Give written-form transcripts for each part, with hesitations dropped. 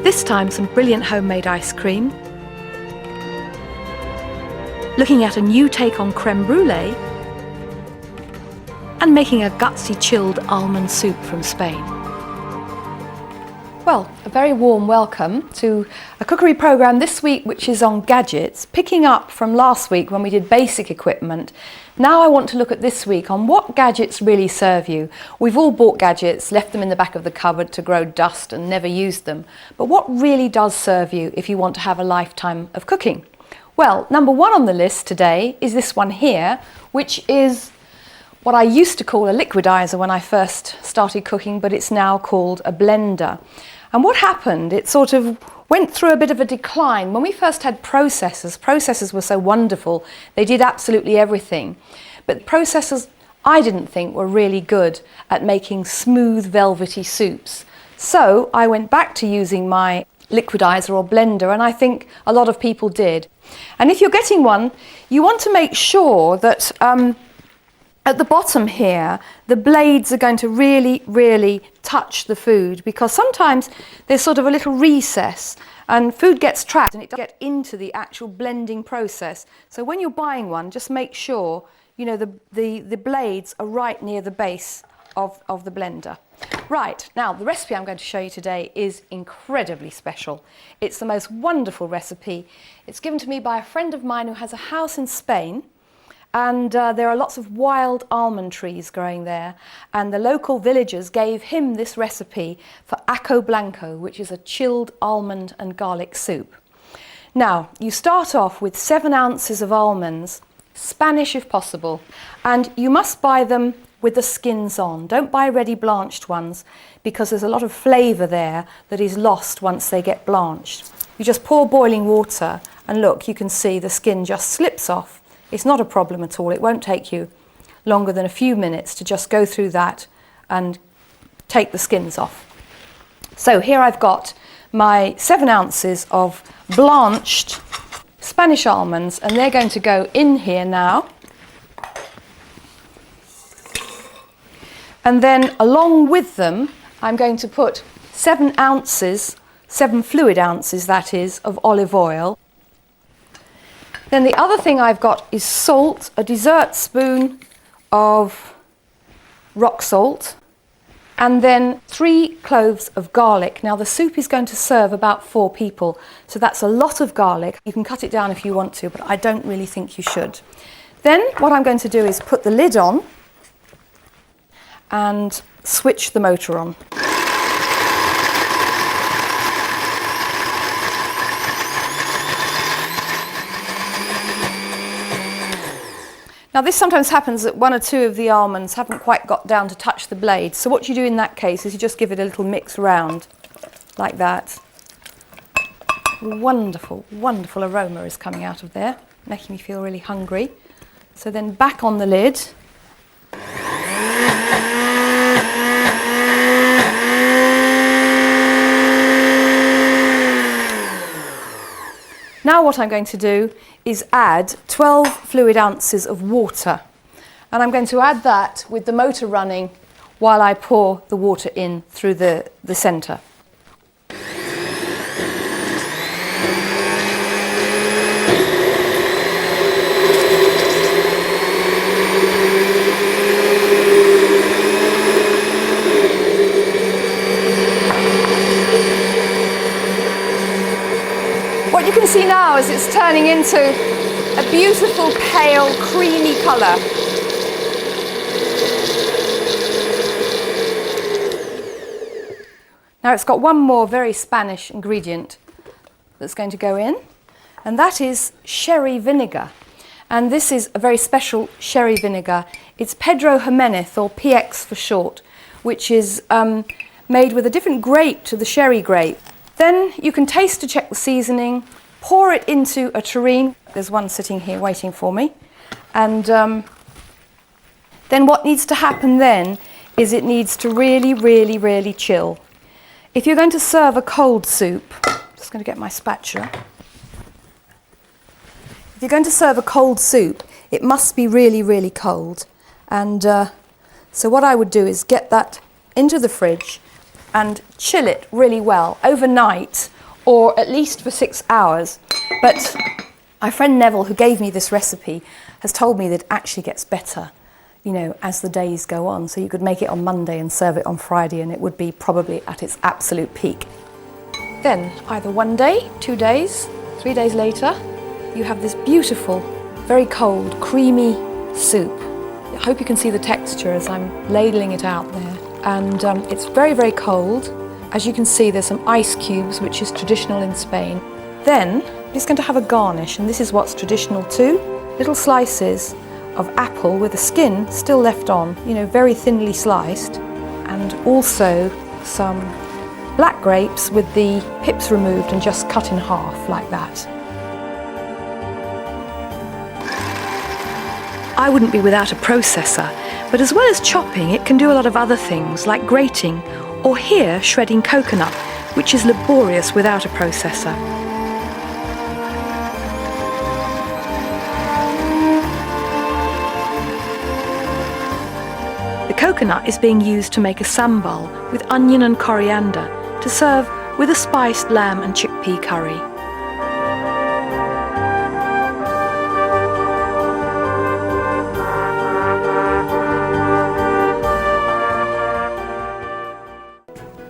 This time some brilliant homemade ice cream. Looking at a new take on creme brulee. And making a gutsy chilled almond soup from Spain. Well, a very warm welcome to a cookery programme this week which is on gadgets, picking up from last week when we did basic equipment. Now I want to look at this week on what gadgets really serve you. We've all bought gadgets, left them in the back of the cupboard to grow dust and never used them. But what really does serve you if you want to have a lifetime of cooking? Well, number one on the list today is this one here, which is what I used to call a liquidizer when I first started cooking, but it's now called a blender. And what happened, it sort of went through a bit of a decline. When we first had processors were so wonderful. They did absolutely everything. But processors, I didn't think, were really good at making smooth, velvety soups. So I went back to using my liquidizer or blender, and I think a lot of people did. And if you're getting one, you want to make sure that at the bottom here, the blades are going to really touch the food, because sometimes there's sort of a little recess and food gets trapped and it doesn't get into the actual blending process. So when you're buying one, just make sure, you know, the blades are right near the base of the blender. Right, now the recipe I'm going to show you today is incredibly special. It's the most wonderful recipe. It's given to me by a friend of mine who has a house in Spain. And there are lots of wild almond trees growing there, and the local villagers gave him this recipe for aco blanco, which is a chilled almond and garlic soup. Now, you start off with 7 ounces of almonds, Spanish if possible, and you must buy them with the skins on. Don't buy ready blanched ones, because there's a lot of flavour there that is lost once they get blanched. You just pour boiling water, and look, you can see the skin just slips off. It's not a problem at all. It won't take you longer than a few minutes to just go through that and take the skins off. So here I've got my 7 ounces of blanched Spanish almonds, and they're going to go in here now. And then along with them, I'm going to put 7 fluid ounces that is, of olive oil. Then the other thing I've got is salt, a dessert spoon of rock salt, and then 3 cloves of garlic. Now the soup is going to serve about 4 people, so that's a lot of garlic. You can cut it down if you want to, but I don't really think you should. Then what I'm going to do is put the lid on and switch the motor on. Now this sometimes happens that 1 or 2 of the almonds haven't quite got down to touch the blade. So what you do in that case is you just give it a little mix round, like that. Wonderful, wonderful aroma is coming out of there, making me feel really hungry. So then back on the lid. Now what I'm going to do is add 12 fluid ounces of water, and I'm going to add that with the motor running while I pour the water in through the centre. What you can see now is it's turning into a beautiful pale creamy colour. Now it's got one more very Spanish ingredient that's going to go in, and that is sherry vinegar. And this is a very special sherry vinegar. It's Pedro Jimenez, or PX for short, which is made with a different grape to the sherry grape. Then you can taste to check the seasoning, pour it into a tureen. There's one sitting here waiting for me. And then what needs to happen then is it needs to really chill. If you're going to serve a cold soup, I'm just going to get my spatula. If you're going to serve a cold soup, it must be really cold. And so what I would do is get that into the fridge, and chill it really well overnight, or at least for 6 hours. But my friend Neville, who gave me this recipe, has told me that it actually gets better, you know, as the days go on. So you could make it on Monday and serve it on Friday, and it would be probably at its absolute peak. Then either 1 day, 2 days, 3 days later, you have this beautiful, very cold, creamy soup. I hope you can see the texture as I'm ladling it out there. And it's very, very cold. As you can see, there's some ice cubes, which is traditional in Spain. Then it's going to have a garnish, and this is what's traditional too. Little slices of apple with the skin still left on, you know, very thinly sliced, and also some black grapes with the pips removed and just cut in half like that. I wouldn't be without a processor, but as well as chopping, it can do a lot of other things like grating, or here shredding coconut, which is laborious without a processor. The coconut is being used to make a sambal with onion and coriander to serve with a spiced lamb and chickpea curry.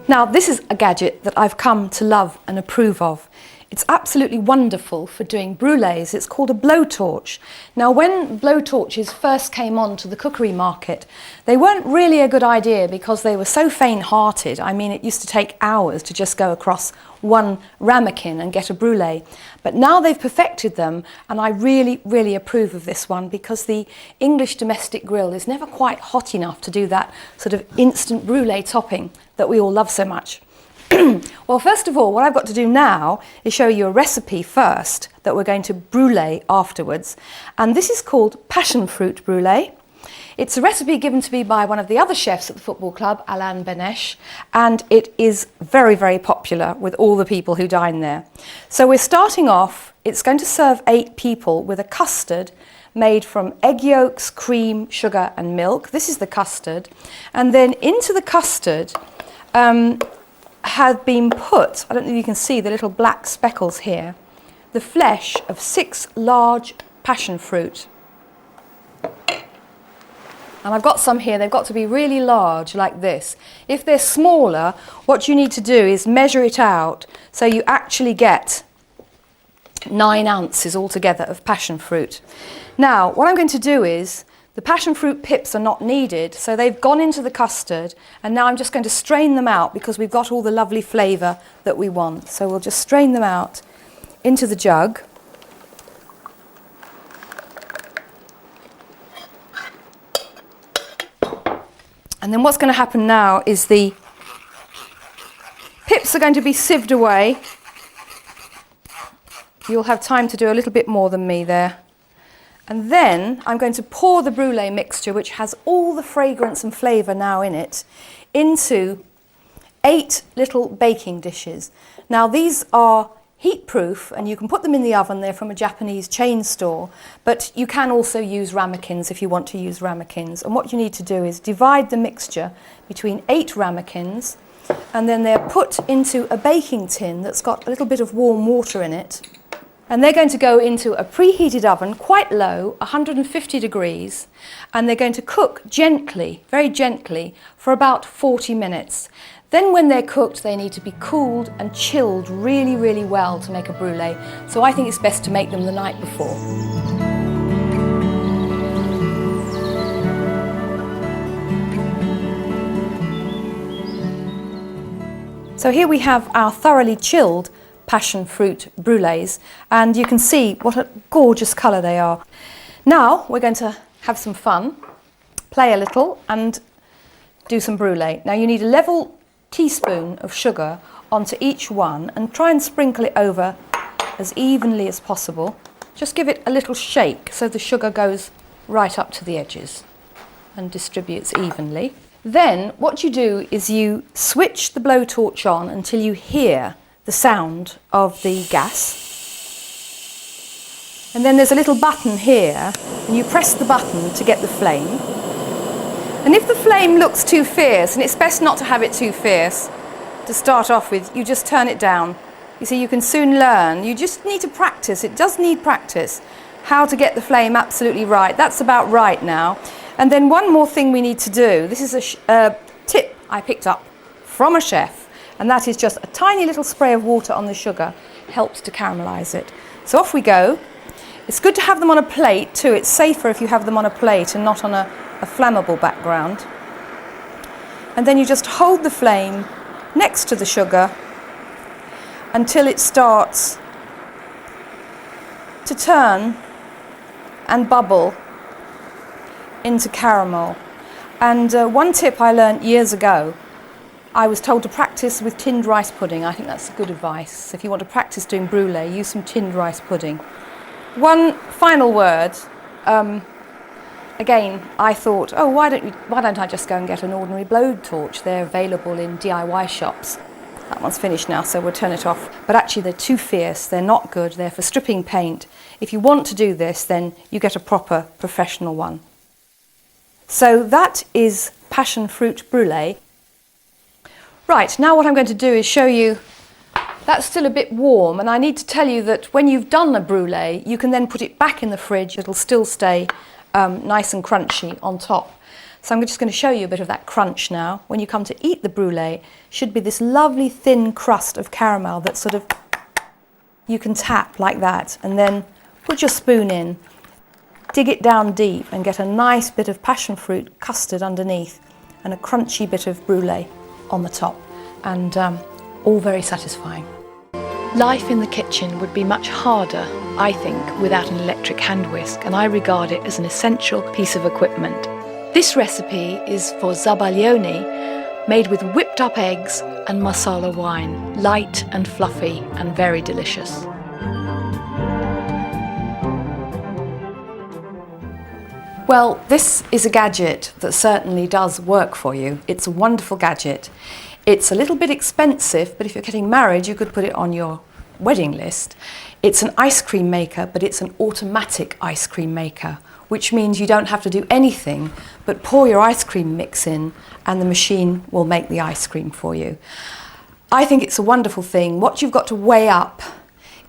Now, this is a gadget that I've come to love and approve of. It's absolutely wonderful for doing brulees. It's called a blowtorch. Now, when blowtorches first came onto the cookery market, they weren't really a good idea because they were so faint-hearted. I mean, it used to take hours to just go across one ramekin and get a brulee. But now they've perfected them, and I really, really approve of this one because the English domestic grill is never quite hot enough to do that sort of instant brulee topping that we all love so much. Well, first of all, what I've got to do now is show you a recipe first that we're going to brulee afterwards. And this is called Passionfruit brulee. It's a recipe given to me by one of the other chefs at the football club, Alain Benesh, and it is very, very popular with all the people who dine there. So we're starting off, it's going to serve 8 people with a custard made from egg yolks, cream, sugar and milk. This is the custard. And then into the custard, had been put, I don't know if you can see the little black speckles here, the flesh of 6 large passion fruit. And I've got some here, they've got to be really large like this. If they're smaller, what you need to do is measure it out so you actually get 9 ounces altogether of passion fruit. Now, what I'm going to do is, the passion fruit pips are not needed, so they've gone into the custard, and now I'm just going to strain them out because we've got all the lovely flavour that we want. So we'll just strain them out into the jug. And then what's going to happen now is the pips are going to be sieved away. You'll have time to do a little bit more than me there. And then I'm going to pour the brulee mixture, which has all the fragrance and flavour now in it, into 8 little baking dishes. Now these are heat proof and you can put them in the oven. They're from a Japanese chain store, but you can also use ramekins if you want to use ramekins. And what you need to do is divide the mixture between 8 ramekins, and then they're put into a baking tin that's got a little bit of warm water in it. And they're going to go into a preheated oven, quite low, 150 degrees, and they're going to cook gently, very gently, for about 40 minutes. Then when they're cooked, they need to be cooled and chilled really, really well to make a brulee. So I think it's best to make them the night before. So here we have our thoroughly chilled passion fruit brulees, and you can see what a gorgeous colour they are. Now we're going to have some fun, play a little and do some brulee. Now you need a level teaspoon of sugar onto each one and try and sprinkle it over as evenly as possible. Just give it a little shake so the sugar goes right up to the edges and distributes evenly. Then what you do is you switch the blowtorch on until you hear the sound of the gas. And then there's a little button here, and you press the button to get the flame. And if the flame looks too fierce, and it's best not to have it too fierce, to start off with, you just turn it down. You see, you can soon learn. You just need to practice. It does need practice. How to get the flame absolutely right. That's about right now. And then one more thing we need to do. This is a tip I picked up from a chef, and that is just a tiny little spray of water on the sugar. Helps to caramelize it. So off we go. It's good to have them on a plate too. It's safer if you have them on a plate and not on a flammable background. And then you just hold the flame next to the sugar until it starts to turn and bubble into caramel. And one tip I learnt years ago, I was told to practice with tinned rice pudding. I think that's good advice. If you want to practice doing brulee, use some tinned rice pudding. One final word. Again, I thought, oh, why don't I just go and get an ordinary blowtorch? They're available in DIY shops. That one's finished now, so we'll turn it off. But actually, they're too fierce. They're not good. They're for stripping paint. If you want to do this, then you get a proper professional one. So that is passion fruit brulee. Right, now what I'm going to do is show you, that's still a bit warm, and I need to tell you that when you've done a brulee, you can then put it back in the fridge. It'll still stay nice and crunchy on top. So I'm just going to show you a bit of that crunch now. When you come to eat the brulee, should be this lovely thin crust of caramel that sort of, you can tap like that, and then put your spoon in, dig it down deep and get a nice bit of passion fruit custard underneath and a crunchy bit of brulee on the top, and all very satisfying. Life in the kitchen would be much harder, I think, without an electric hand whisk, and I regard it as an essential piece of equipment. This recipe is for zabaglione, made with whipped up eggs and masala wine, light and fluffy and very delicious. Well, this is a gadget that certainly does work for you. It's a wonderful gadget. It's a little bit expensive, but if you're getting married, you could put it on your wedding list. It's an ice cream maker, but it's an automatic ice cream maker, which means you don't have to do anything but pour your ice cream mix in and the machine will make the ice cream for you. I think it's a wonderful thing. What you've got to weigh up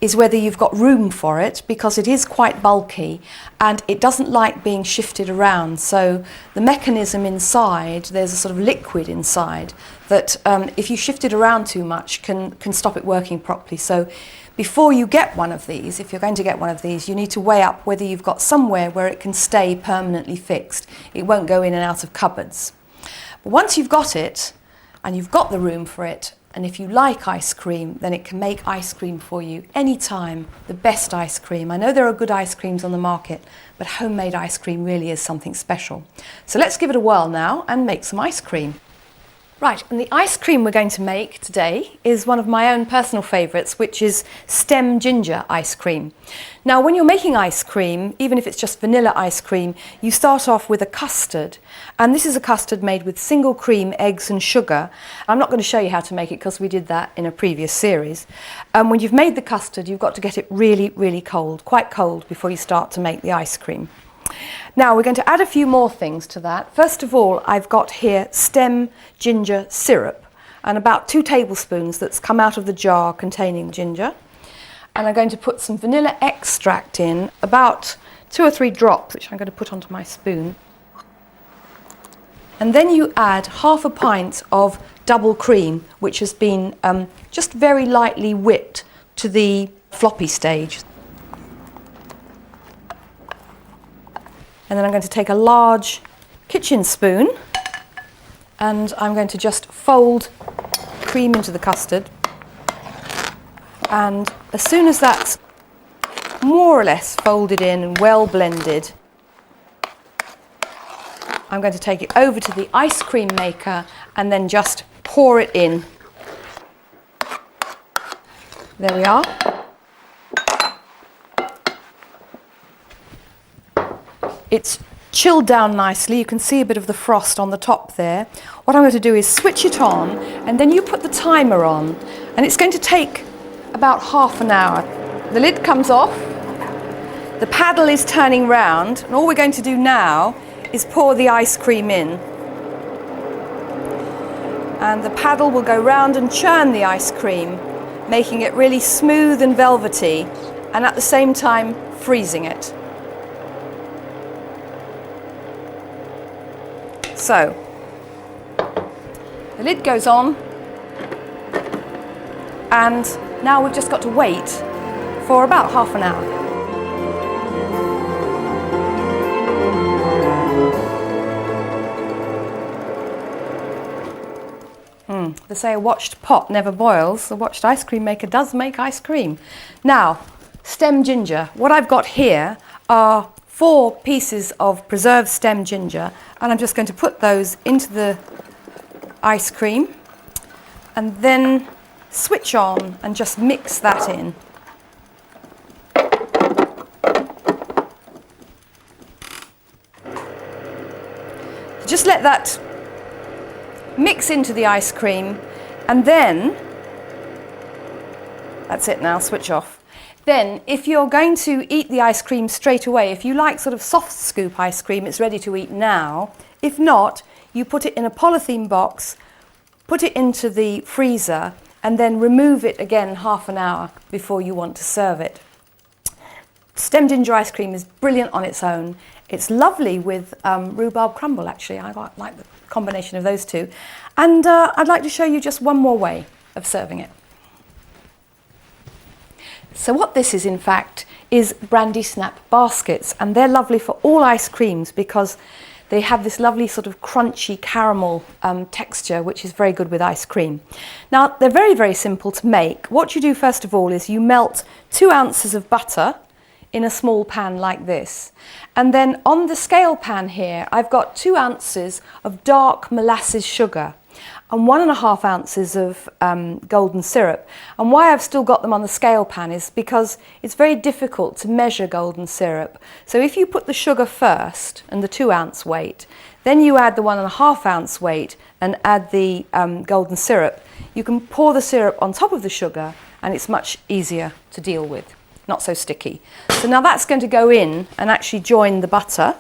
is whether you've got room for it, because it is quite bulky and it doesn't like being shifted around. So the mechanism inside, there's a sort of liquid inside that if you shift it around too much can stop it working properly. So before you get one of these, if you're going to get one of these, you need to weigh up whether you've got somewhere where it can stay permanently fixed. It won't go in and out of cupboards. But once you've got it and you've got the room for it, and if you like ice cream, then it can make ice cream for you anytime, the best ice cream. I know there are good ice creams on the market, but homemade ice cream really is something special. So let's give it a whirl now and make some ice cream. Right, and the ice cream we're going to make today is one of my own personal favourites, which is stem ginger ice cream. Now, when you're making ice cream, even if it's just vanilla ice cream, you start off with a custard. And this is a custard made with single cream, eggs and sugar. I'm not going to show you how to make it because we did that in a previous series. When you've made the custard, you've got to get it really, really cold, quite cold, before you start to make the ice cream. Now we're going to add a few more things to that. First of all, I've got here stem ginger syrup and about 2 tablespoons that's come out of the jar containing ginger. And I'm going to put some vanilla extract in, about 2 or 3 drops, which I'm going to put onto my spoon. And then you add half a pint of double cream, which has been just very lightly whipped to the floppy stage. And then I'm going to take a large kitchen spoon and I'm going to just fold cream into the custard. And as soon as that's more or less folded in and well blended, I'm going to take it over to the ice cream maker and then just pour it in. There we are. It's chilled down nicely. You can see a bit of the frost on the top there. What I'm going to do is switch it on and then you put the timer on, and it's going to take about half an hour. The lid comes off, the paddle is turning round, and all we're going to do now is pour the ice cream in. and the paddle will go round and churn the ice cream, making it really smooth and velvety, and at the same time freezing it. So, the lid goes on, and now we've just got to wait for about half an hour. They say a watched pot never boils. A watched ice cream maker does make ice cream. Now, stem ginger. What I've got here are 4 pieces of preserved stem ginger, and I'm just going to put those into the ice cream and then switch on and just mix that in. Just let that mix into the ice cream, and then that's it now, switch off. Then if you're going to eat the ice cream straight away, if you like sort of soft scoop ice cream, it's ready to eat now. If not, you put it in a polythene box, put it into the freezer, and then remove it again half an hour before you want to serve it. Stem ginger ice cream is brilliant on its own. It's lovely with rhubarb crumble, actually. I like the combination of those two. And I'd like to show you just one more way of serving it. So what this is, in fact, is brandy snap baskets, and they're lovely for all ice creams because they have this lovely sort of crunchy caramel texture, which is very good with ice cream. Now, they're very, very simple to make. What you do first of all is you melt 2 ounces of butter in a small pan like this. And then on the scale pan here, I've got 2 ounces of dark molasses sugar and 1.5 ounces of golden syrup. And why I've still got them on the scale pan is because it's very difficult to measure golden syrup. So if you put the sugar first and the 2 ounce weight, then you add the 1.5 ounce weight and add the golden syrup, you can pour the syrup on top of the sugar and it's much easier to deal with. Not so sticky. So now that's going to go in and actually join the butter.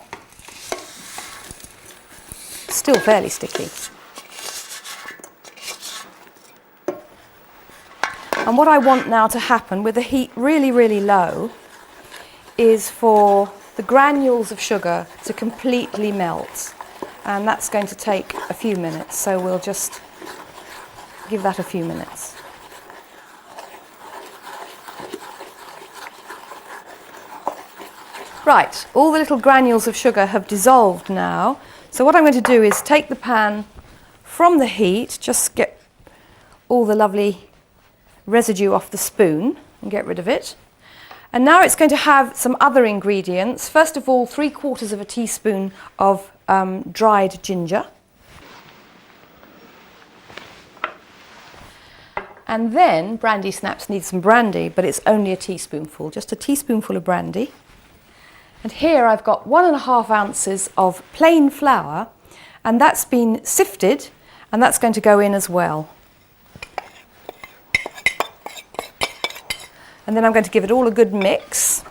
Still fairly sticky. And what I want now to happen with the heat really, really low is for the granules of sugar to completely melt. And that's going to take a few minutes, so we'll just give that a few minutes. Right, all the little granules of sugar have dissolved now. So what I'm going to do is take the pan from the heat, just get all the lovely residue off the spoon and get rid of it. And now it's going to have some other ingredients. First of all, 3/4 teaspoon of dried ginger. And then brandy snaps need some brandy, but it's only a teaspoonful, just a teaspoonful of brandy. And here I've got 1.5 ounces of plain flour, and that's been sifted, and that's going to go in as well. And then I'm going to give it all a good mix.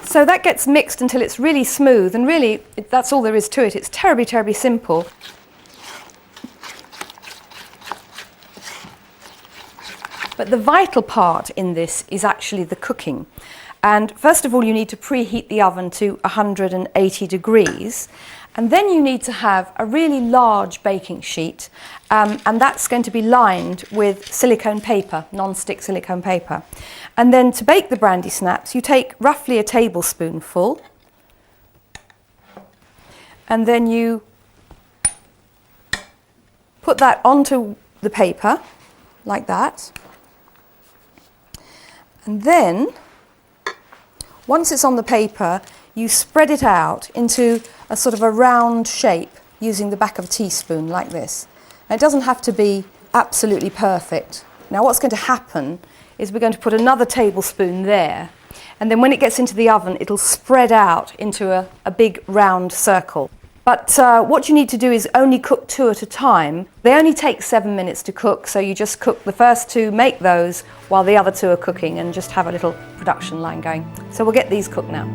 So that gets mixed until it's really smooth, and really that's all there is to it. It's terribly, terribly simple. But the vital part in this is actually the cooking. And first of all, you need to preheat the oven to 180 degrees. And then you need to have a really large baking sheet. And that's going to be lined with silicone paper, non-stick silicone paper. And then to bake the brandy snaps, you take roughly a tablespoonful. And then you put that onto the paper, like that. And then, once it's on the paper, you spread it out into a sort of a round shape using the back of a teaspoon, like this. And it doesn't have to be absolutely perfect. Now what's going to happen is we're going to put another tablespoon there, and then when it gets into the oven, it'll spread out into a big round circle. But what you need to do is only cook 2 at a time. They only take 7 minutes to cook, so you just cook the first 2, make those, while the other 2 are cooking, and just have a little production line going. So we'll get these cooked now.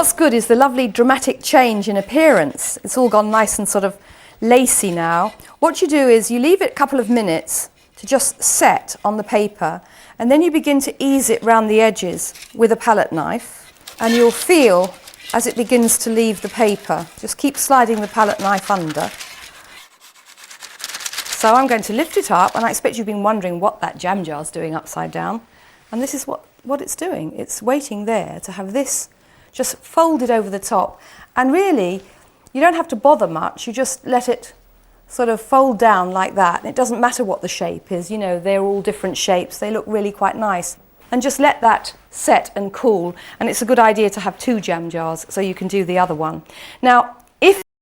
what's good is the lovely dramatic change in appearance. It's all gone nice and sort of lacy now. What you do is you leave it a couple of minutes to just set on the paper, and then you begin to ease it round the edges with a palette knife, and you'll feel as it begins to leave the paper. Just keep sliding the palette knife under. So I'm going to lift it up, and I expect you've been wondering what that jam jar's doing upside down, and this is what it's doing. It's waiting there to have this just folded over the top, and really you don't have to bother much. You just let it sort of fold down like that, and it doesn't matter what the shape is, you know, they're all different shapes, they look really quite nice. And just let that set and cool, and it's a good idea to have 2 jam jars so you can do the other one. Now,